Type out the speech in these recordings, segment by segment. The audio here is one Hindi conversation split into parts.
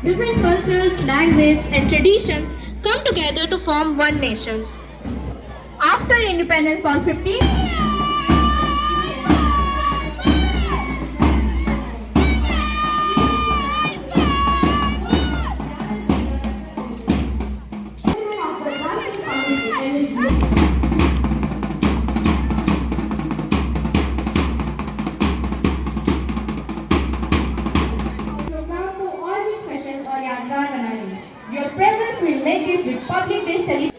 Different cultures, language, and traditions come together to form one nation. After independence on 15 programme को और भी स्पेशल और यादगार बनाएंगे। Your presence will make this Republic Day celebration.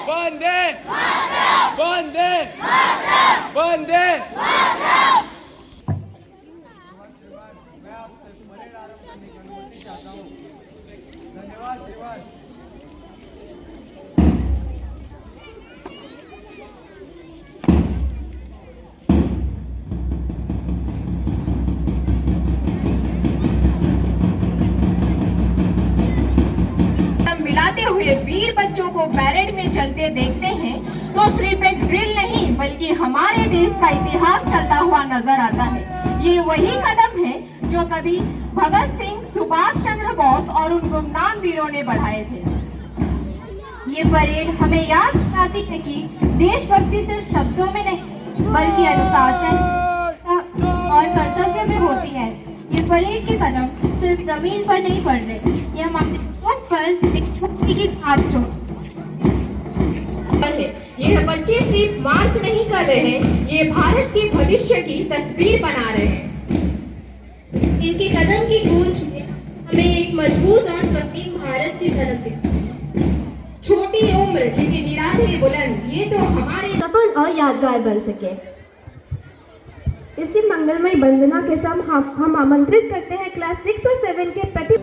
वंदे वंदे वंदे। मिलाते हुए वीर बच्चों को पैरेड में चलते देखते हैं तो सिर्फ एक ड्रिल नहीं बल्कि हमारे देश का इतिहास चलता हुआ नजर आता है। ये वही कदम है जो कभी भगत सिंह, सुभाष चंद्र बोस और उन गुमनाम वीरों ने बढ़ाए थे। ये परेड हमें याद दिलाती है कि देशभक्ति सिर्फ शब्दों में नहीं बल्कि अनुशासन और कर्तव्य में होती है। ये परेड के कदम सिर्फ जमीन पर नहीं पड़ रहे, ये हमारे मुख पर देशभक्ति की छाप छोड़। यह बच्चे सिर्फ मार्च नहीं कर रहे हैं, ये भारत के भविष्य की तस्वीर बना रहे हैं। इनके कदम की गूंज में हमें एक मजबूत और स्वतंत्र भारत की झलक दिखती। छोटी उम्र लेकिन इरादे बुलंद, ये तो हमारे सफल और यादगार बन सके। इसी मंगलमय वंदना के साथ हम आमंत्रित करते हैं क्लास 6 और 7 के प्रति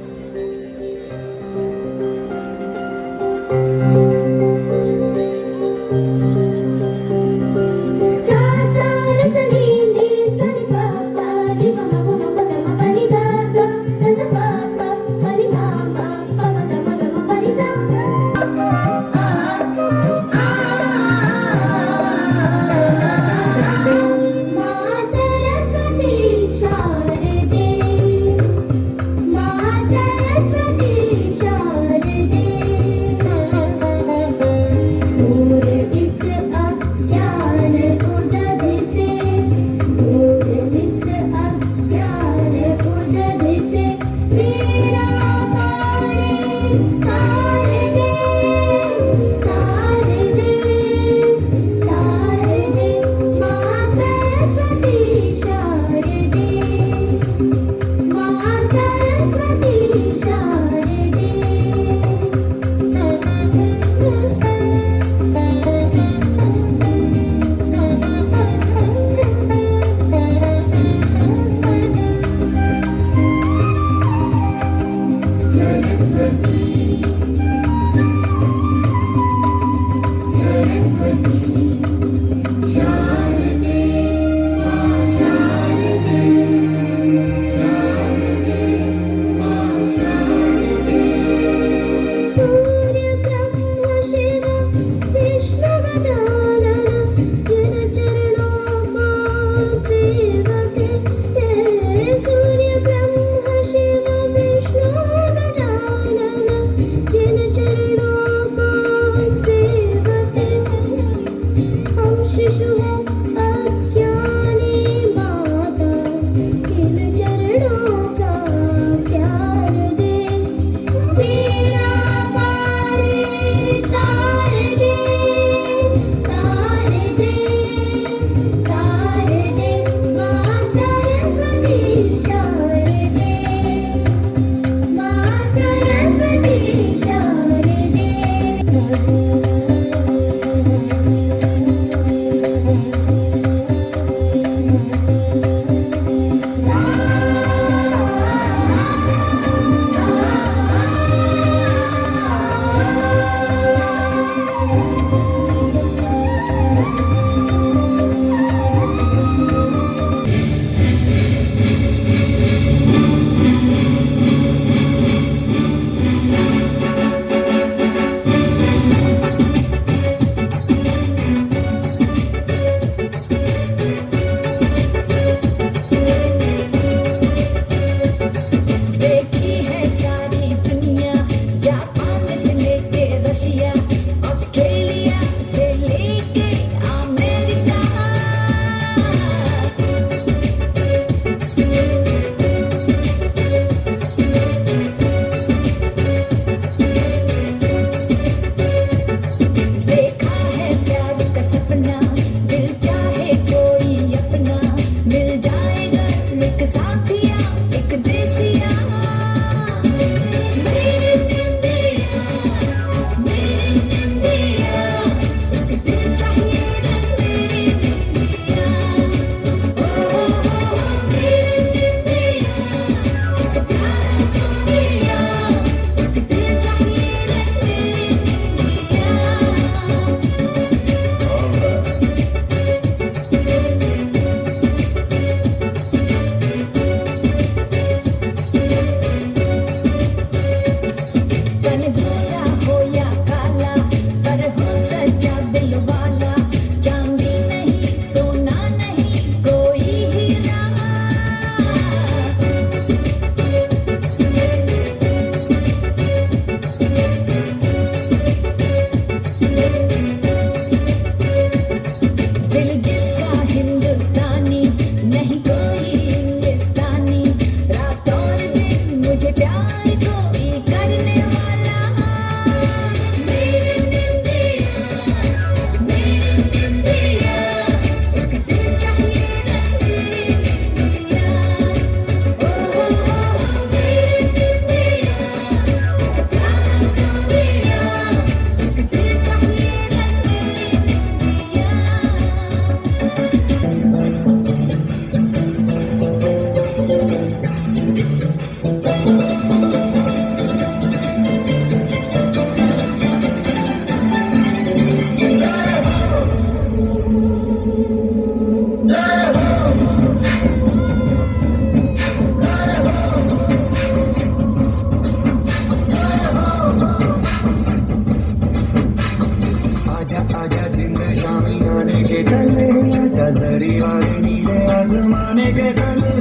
आया जिंद शामी आने के टल्ले आजा जरी वाले नीले आसमाने के तले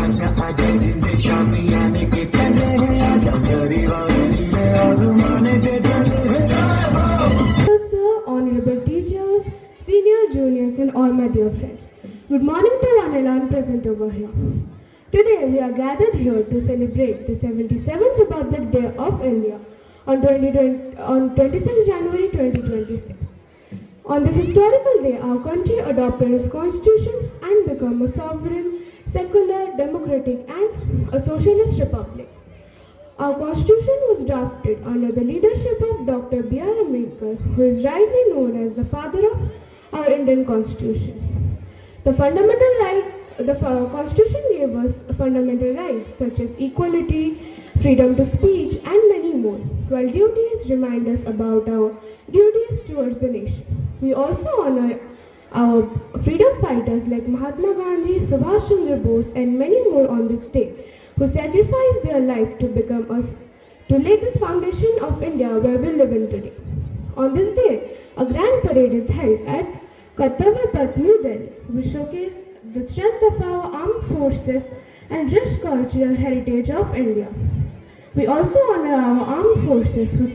आजा आजा जिंद शामी आने के टल्ले आजा जरी वाले नीले आसमाने के तले Sir, honorable teachers, senior, juniors, and all my dear friends. Good morning to one and all present over here. Today we are gathered here to celebrate the 77th Republic Day of India on 26 January 2026. On this historical day, our country adopted its constitution and became a sovereign, secular, democratic, and a socialist republic. Our constitution was drafted under the leadership of Dr. B.R. Ambedkar, who is rightly known as the father of our Indian constitution. The constitution gave us fundamental rights such as equality, freedom to speech, and many more, while duties remind us about our duties towards the nation. We also honor our freedom fighters like Mahatma Gandhi, Subhash Chandra Bose, and many more on this day, who sacrificed their life to lay this foundation of India where we live in today. On this day, a grand parade is held at Kartavya Path, New Delhi. We showcase the strength of our armed forces and rich cultural heritage of India. We also honor our armed forces who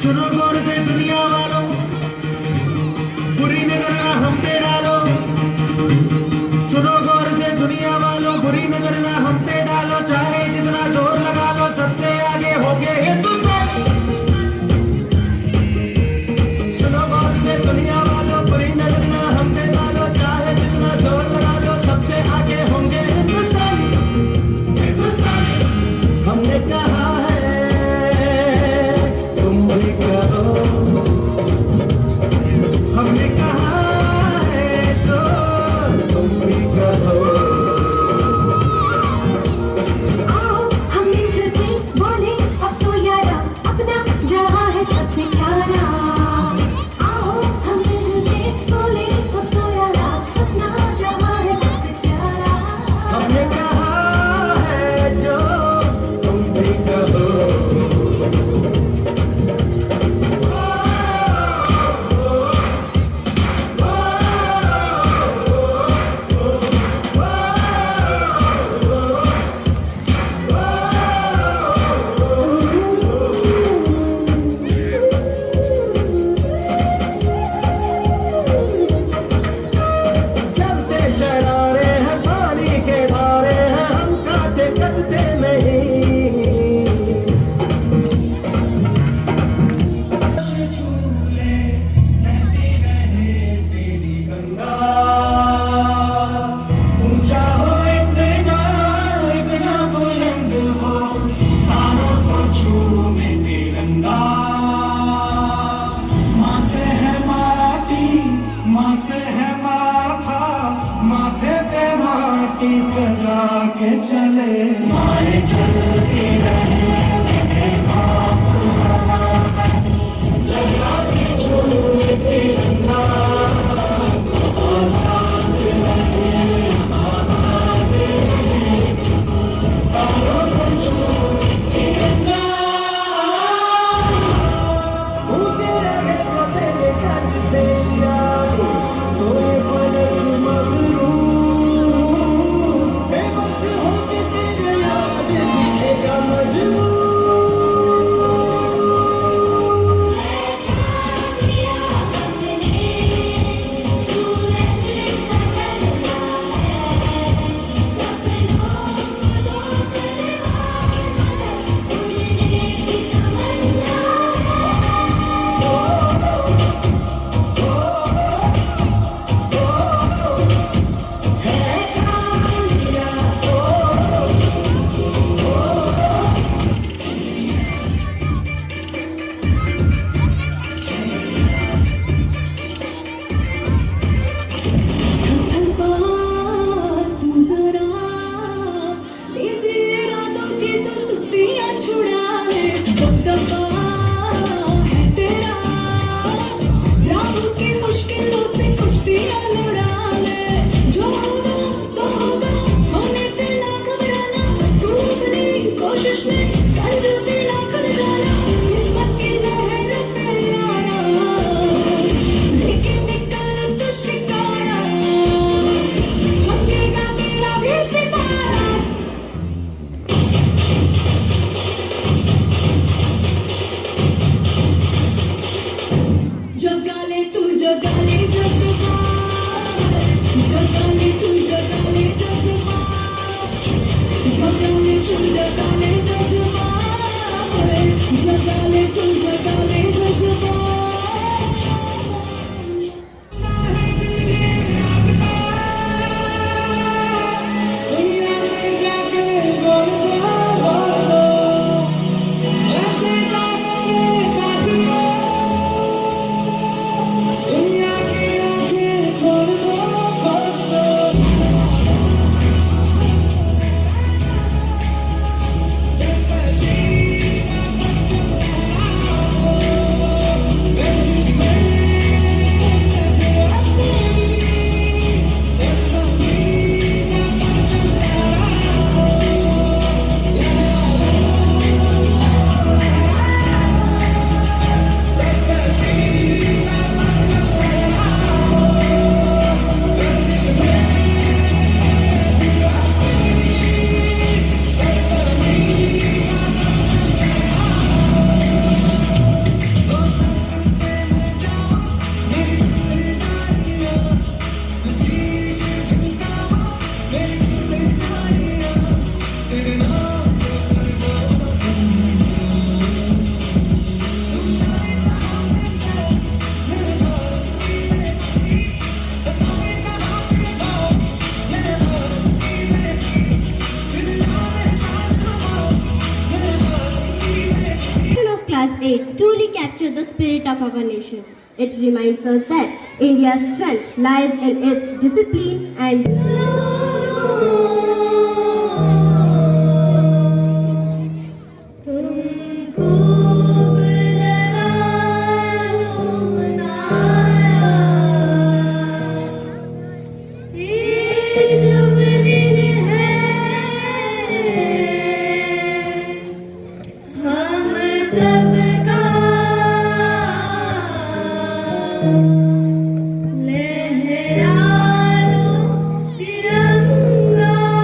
सुनो गौर से दुनिया वालों, बुरी नजर ना हम पे डालो। सुनो गौर से दुनिया वालों, बुरी नजर ना हम पे डालो। चाहे जितना जोर लगा लो, सबसे आगे होंगे हिंदुस्तान। सुनो गौर से दुनिया वालों, बुरी नजर ना हम पे डालो। चाहे जितना जोर लगा लो, सबसे आगे होंगे हिंदुस्तान। हमने कहा है तुम भी करो, हमने कहा है तो तुम भी करो। आओ हम मिलजुल के बोले अब तो यारा, अपना जहां है सबसे प्यारा। आओ हम मिलजुल के बोले अब तो यारा, अपना जहां है सबसे प्यारा। हमने कहा है जो तुम भी करो। चलते शरारे हैं, पानी के धारे हैं, हम काटे कटते नहीं। झूले बहती रहे तेरी गंगा, ऊंचा हो इतना बुलंद हो, तारों को छूमे तिरंगा। माँ से है माटी, माँ से है माथा, माथे पे माटी सजा के चले। माए चलती रहे ऊँचे रहे तो तेरे कंठ से याद, तो ये फलक मगरूर, बेबस होके तेरे याद दिखेगा मजबूर। तू जरा इसी इरादों की तो सुस्तियां छुड़ा ले। दबदबा है तेरा, राहों की मुश्किलों से कुश्तियां लड़ा ले। जो होगा सो होगा, होने देना घबराना, तू अपनी कोशिश में कंजूसी ना कर जाना। किस्मत की लहर पे आना, लेकिन निकल तो शिकारा, चमकेगा तेरा भी सितारा। जगा ले तू जगा ले जज्बात, जगा ले तू जगा ले जज्बात, जगा ले तू जगा ले जज्बात, जगा ले तू जगा ले जज्बात। दुनिया से जाके बोल दो, ऐसे जाके साथियों, दुनिया की आंखें खोल दो, खोल दो। सरकशी का truly capture the spirit of our nation. It reminds us that India's strength lies in its discipline and लहरा लो तिरंगा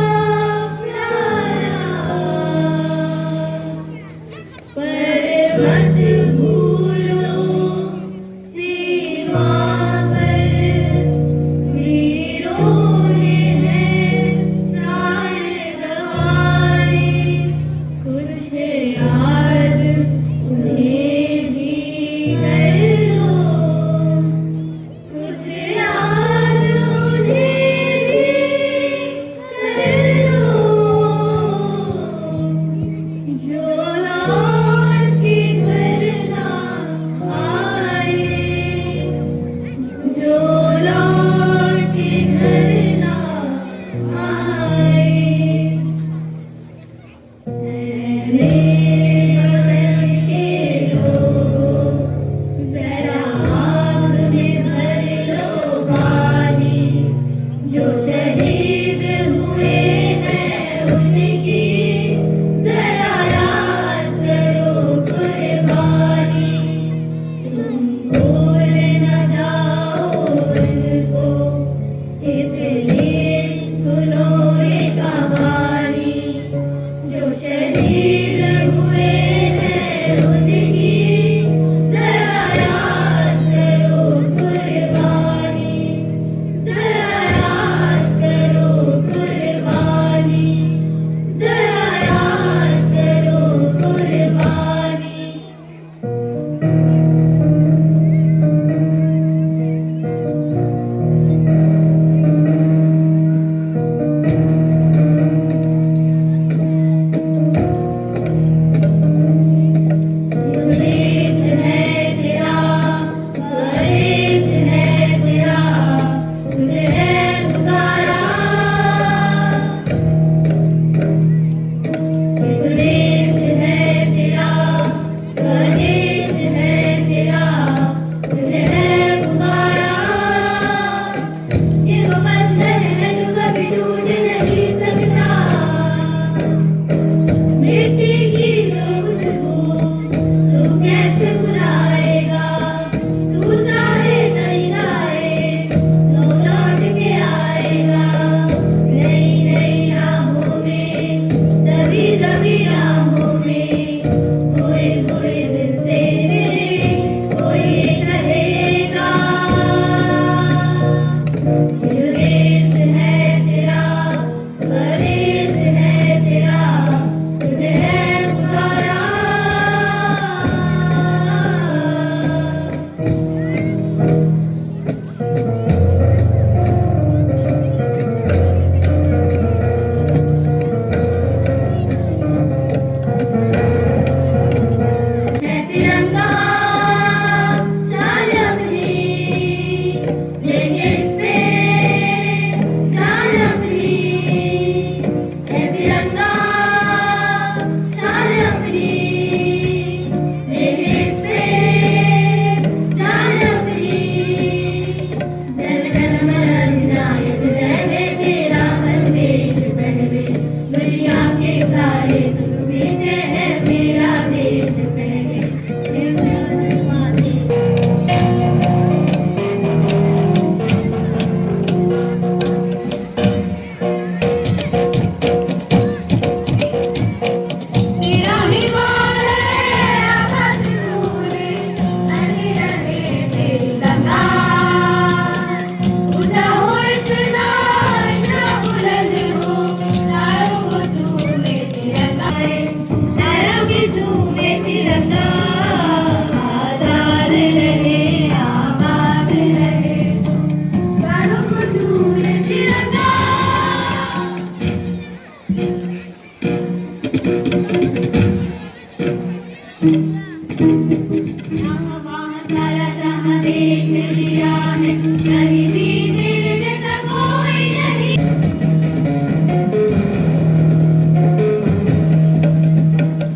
यहाँ वहाँ सारा जहाँ देख लिया है, कहीं भी तेरे जैसा कोई नहीं।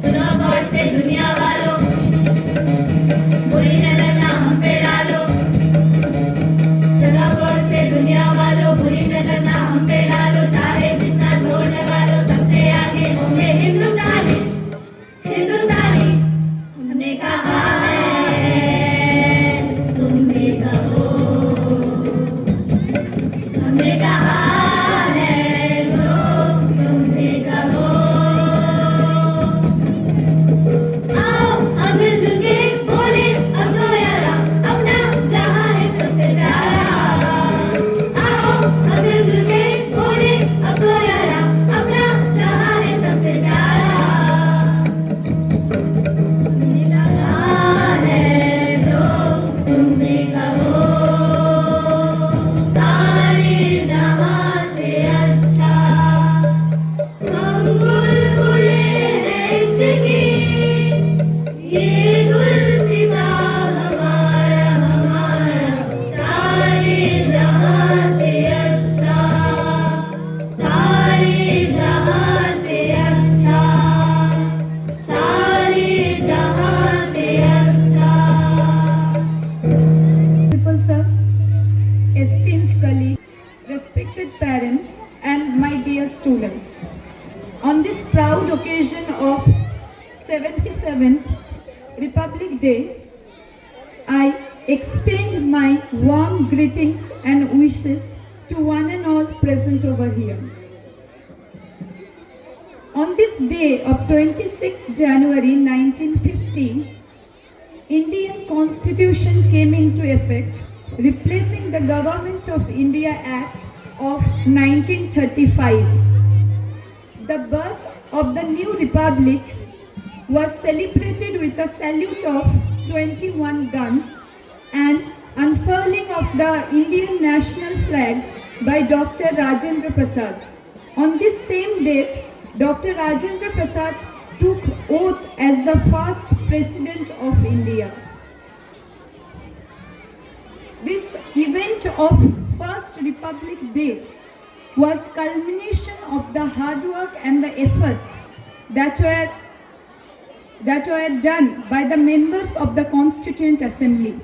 सुनो गौर से दुनिया वालों, बुरी नजर ना हम पे डालो। सुनो गौर से दुनिया वालों, बुरी नजर ना हम पे डालो। चाहे जितना जोर लगा लो, सबसे आगे होंगे हिंदुस्तानी। हिंदुस्तानी हमने कहा है, तुम भी कहो। हमने कहा है तो तुम भी कहो। आओ हम मिलजुल के बोले अब तो यारा, अपना जहां है सबसे प्यारा। आओ हम मिलजुल के बोले अब तो यारा, अपना जहां है सबसे प्यारा। हमने कहा है तो तुम भी कहो। सारे जहां से अच्छा हम बुलबुले हैं इसकी। ये गुलसिता हमारा हमारा, सारे जहां से अच्छा। सारे जहां से अच्छा, सारे जहां से अच्छा। Principal sir, esteemed colleagues, respected parents, and my dear students. On this proud occasion of 77th Republic Day, I extend my warm greetings and wishes to one and all present over here. On this day of 26 January 1950, Indian Constitution came into effect, replacing the Government of India Act of 1935. The birth of the new republic was celebrated with a salute of 21 guns and unfurling of the Indian national flag by Dr. Rajendra Prasad. On this same date, Dr. Rajendra Prasad took oath as the first President of India. This event of First Republic Day was culmination of the hard work and the efforts that were done by the members of the Constituent Assembly.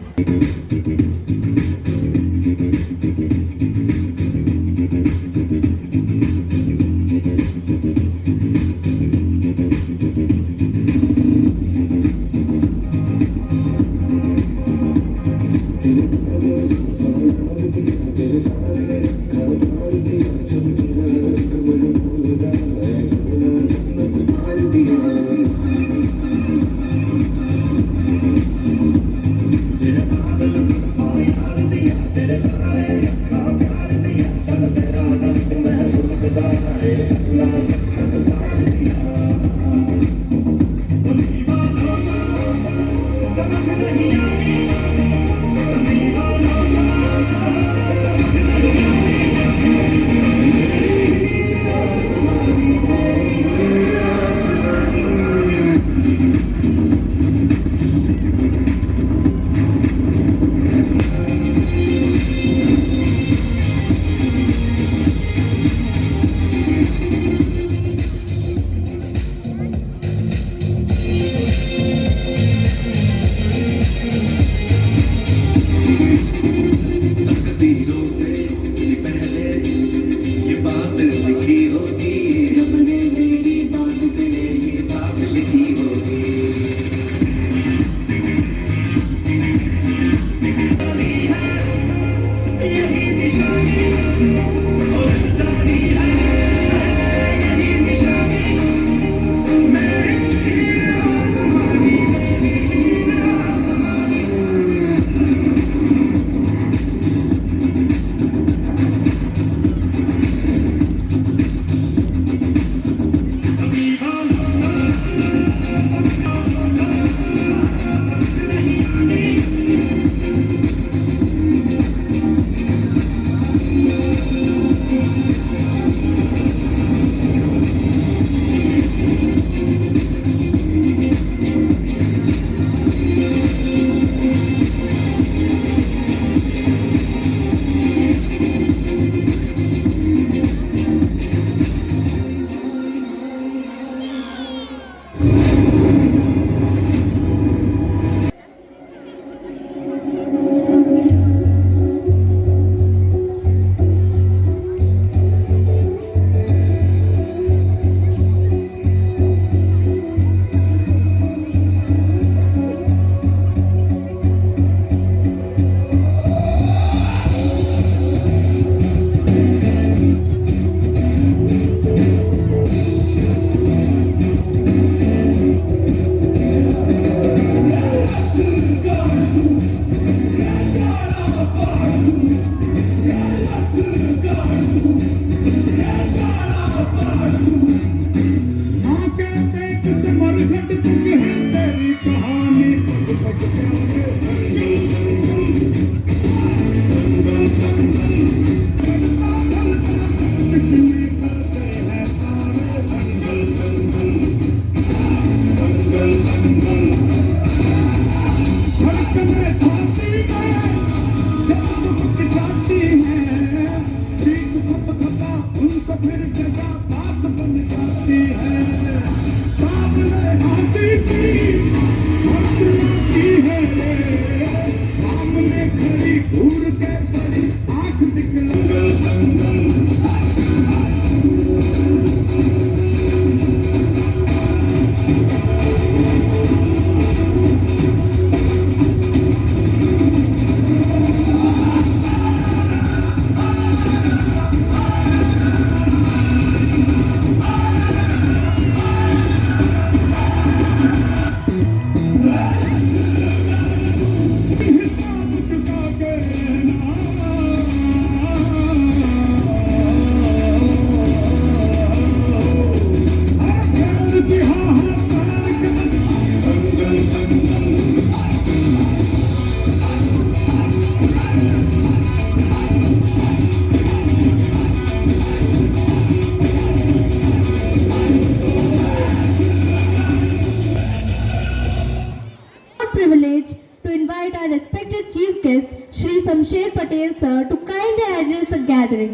Privilege to invite our respected chief guest, Shri Shamsher Patel sir, to kindly address the gathering.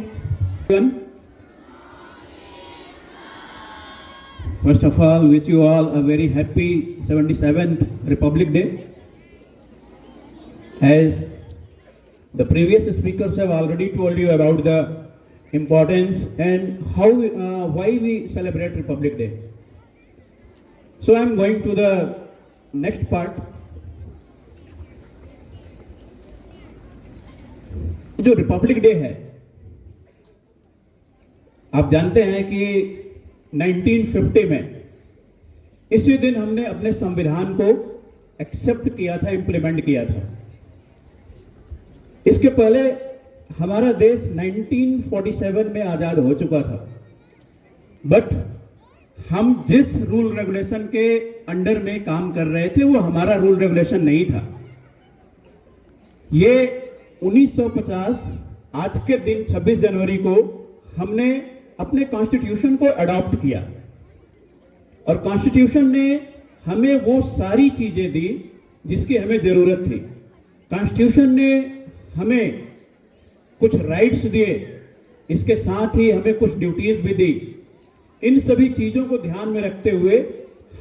First of all, wish you all a very happy 77th Republic Day. As the previous speakers have already told you about the importance and why we celebrate Republic Day. So I am going to the next part. जो रिपब्लिक डे है, आप जानते हैं कि 1950 में इसी दिन हमने अपने संविधान को एक्सेप्ट किया था, इंप्लीमेंट किया था। इसके पहले हमारा देश 1947 में आजाद हो चुका था, बट हम जिस रूल रेगुलेशन के अंडर में काम कर रहे थे वो हमारा रूल रेगुलेशन नहीं था। ये 1950 आज के दिन 26 जनवरी को हमने अपने कॉन्स्टिट्यूशन को अडॉप्ट किया और कॉन्स्टिट्यूशन ने हमें वो सारी चीजें दी जिसकी हमें जरूरत थी। कॉन्स्टिट्यूशन ने हमें कुछ राइट्स दिए, इसके साथ ही हमें कुछ ड्यूटीज भी दी। इन सभी चीजों को ध्यान में रखते हुए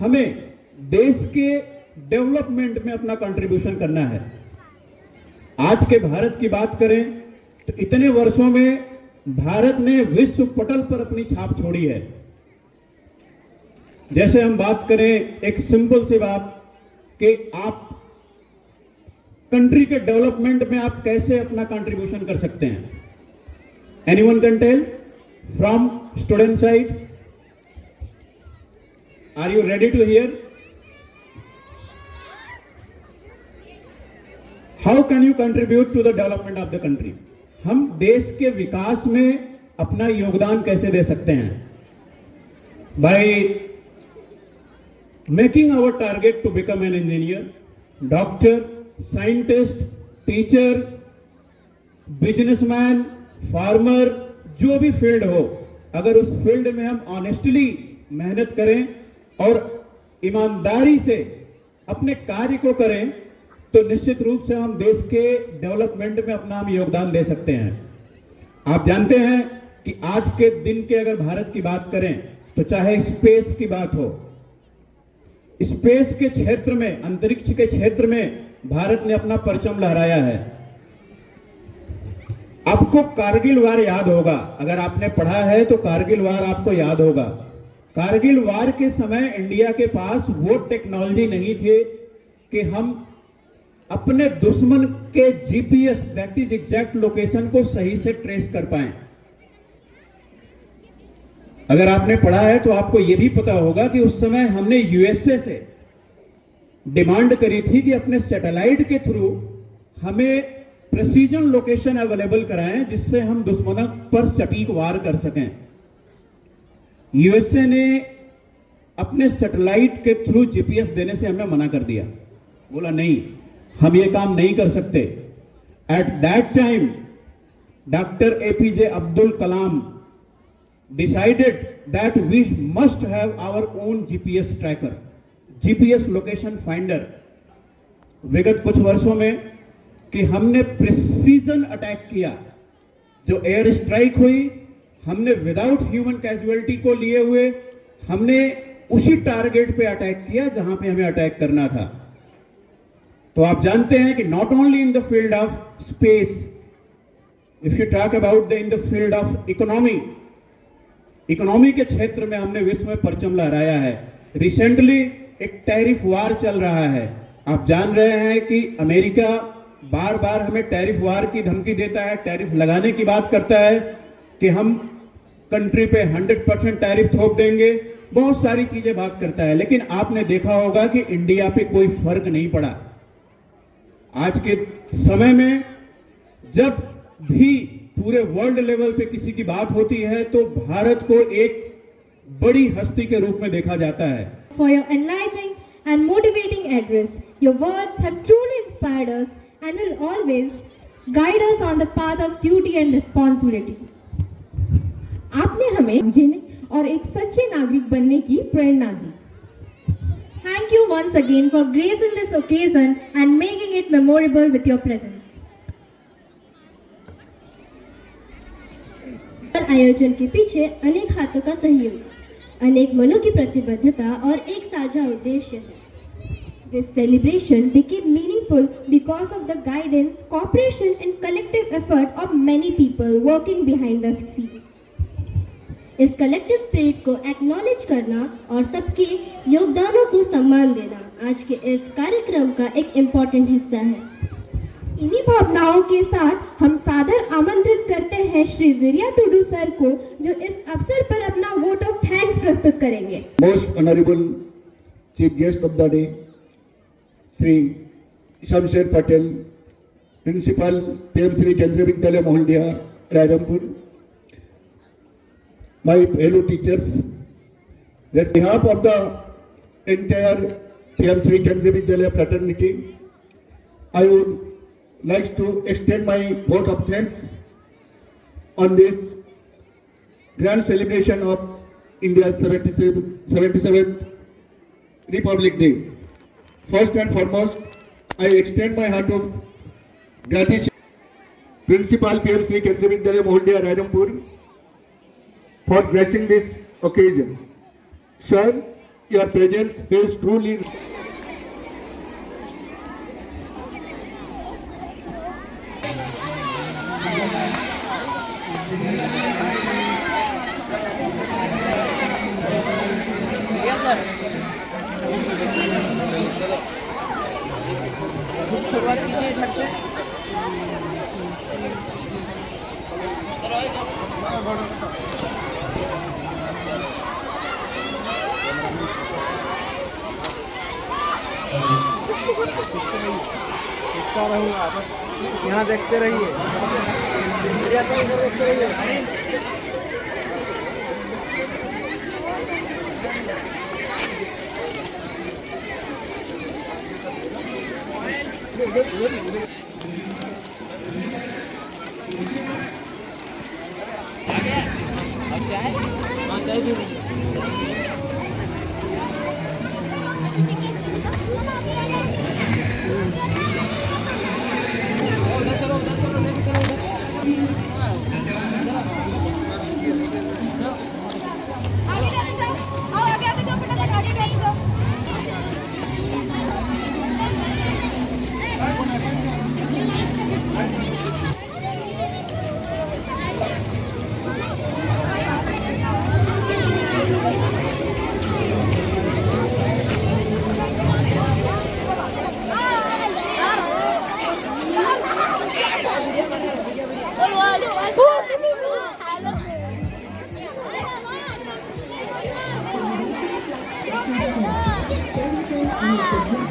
हमें देश के डेवलपमेंट में अपना कंट्रीब्यूशन करना है। आज के भारत की बात करें तो इतने वर्षों में भारत ने विश्व पटल पर अपनी छाप छोड़ी है। जैसे हम बात करें एक सिंपल सी बात कि आप कंट्री के डेवलपमेंट में आप कैसे अपना कंट्रीब्यूशन कर सकते हैं। Anyone can tell from student side? Are you ready to hear? How can you contribute to the development of the country? हम देश के विकास में अपना योगदान कैसे दे सकते हैं? By making our target to become an engineer, doctor, scientist, teacher, businessman, farmer, जो भी फील्ड हो, अगर उस फील्ड में हम ऑनेस्टली मेहनत करें और ईमानदारी से अपने कार्य को करें तो निश्चित रूप से हम देश के डेवलपमेंट में अपना हम योगदान दे सकते हैं। आप जानते हैं कि आज के दिन के अगर भारत की बात करें तो चाहे स्पेस की बात हो, स्पेस के क्षेत्र में, अंतरिक्ष के क्षेत्र में भारत ने अपना परचम लहराया है। आपको कारगिल वार याद होगा, अगर आपने पढ़ा है तो कारगिल वार आपको याद होगा। कारगिल वार के समय इंडिया के पास वो टेक्नोलॉजी नहीं थी कि हम अपने दुश्मन के GPS, that is exact location को सही से ट्रेस कर पाए। अगर आपने पढ़ा है तो आपको यह भी पता होगा कि उस समय हमने यूएसए से डिमांड करी थी कि अपने सैटेलाइट के थ्रू हमें प्रेसिजन लोकेशन अवेलेबल कराएं जिससे हम दुश्मनों पर सटीक वार कर सकें। यूएसए ने अपने सैटेलाइट के थ्रू जीपीएस देने से हमें मना कर दिया, बोला नहीं, हम ये काम नहीं कर सकते। At that time doctor APJ Abdul Kalam decided that we must have our own GPS tracker, GPS location finder. विगत कुछ वर्षों में कि हमने प्रिसीजन अटैक किया, जो एयर स्ट्राइक हुई हमने विदाउट ह्यूमन कैजुअलिटी को लिए हुए हमने उसी टारगेट पे अटैक किया जहां पे हमें अटैक करना था। तो आप जानते हैं कि not only in the field of space, if you talk about in the field of economy के क्षेत्र में हमने विश्व में परचम लहराया है। रिसेंटली एक टैरिफ वार चल रहा है। आप जान रहे हैं कि अमेरिका बार बार हमें टैरिफ वार की धमकी देता है, टैरिफ लगाने की बात करता है कि हम कंट्री पे 100% टैरिफ थोप देंगे, बहुत सारी चीजें बात करता है। लेकिन आपने देखा होगा कि इंडिया पे कोई फर्क नहीं पड़ा। आज के समय में जब भी पूरे वर्ल्ड लेवल पे किसी की बात होती है तो भारत को एक बड़ी हस्ती के रूप में देखा जाता है। For your enlightening and motivating address, your words have truly inspired us and will always guide us on the path of duty and responsibility. आपने हमें जीने और एक सच्चे नागरिक बनने की प्रेरणा दी। Thank you once again for gracing this occasion and making it memorable with your presence. आयोजन के पीछे अनेक हाथों का सहयोग, अनेक मनों की प्रतिबद्धता और एक साझा उद्देश्य है। This celebration became meaningful because of the guidance, cooperation and collective effort of many people working behind the scenes. इस कलेक्टिव स्पिरिट को एक्नॉलेज करना और सबके योगदानों को सम्मान देना आज के इस कार्यक्रम का एक इम्पोर्टेंट हिस्सा है। इन्हीं भावनाओं के साथ हम सादर आमंत्रित करते हैं श्री वीरिया टुडू सर को, जो इस अवसर पर अपना वोट ऑफ थैंक्स प्रस्तुत करेंगे। Most honourable chief guest of the day Shri Shamsher Patel, principal PM Shri Kendriya Vidyalaya मोहल्दिया Rairangpur, my fellow teachers, on behalf of the entire PM Shri Kendriya Vidyalaya fraternity, I would like to extend my vote of thanks on this grand celebration of India's 77th Republic Day. First and foremost, I extend my heart of gratitude to Principal PM Shri Kendriya Vidyalaya Mohaldiya Rajampur for gracing this occasion. Sir, your presence is truly यहाँ देखते रहिए। Hello.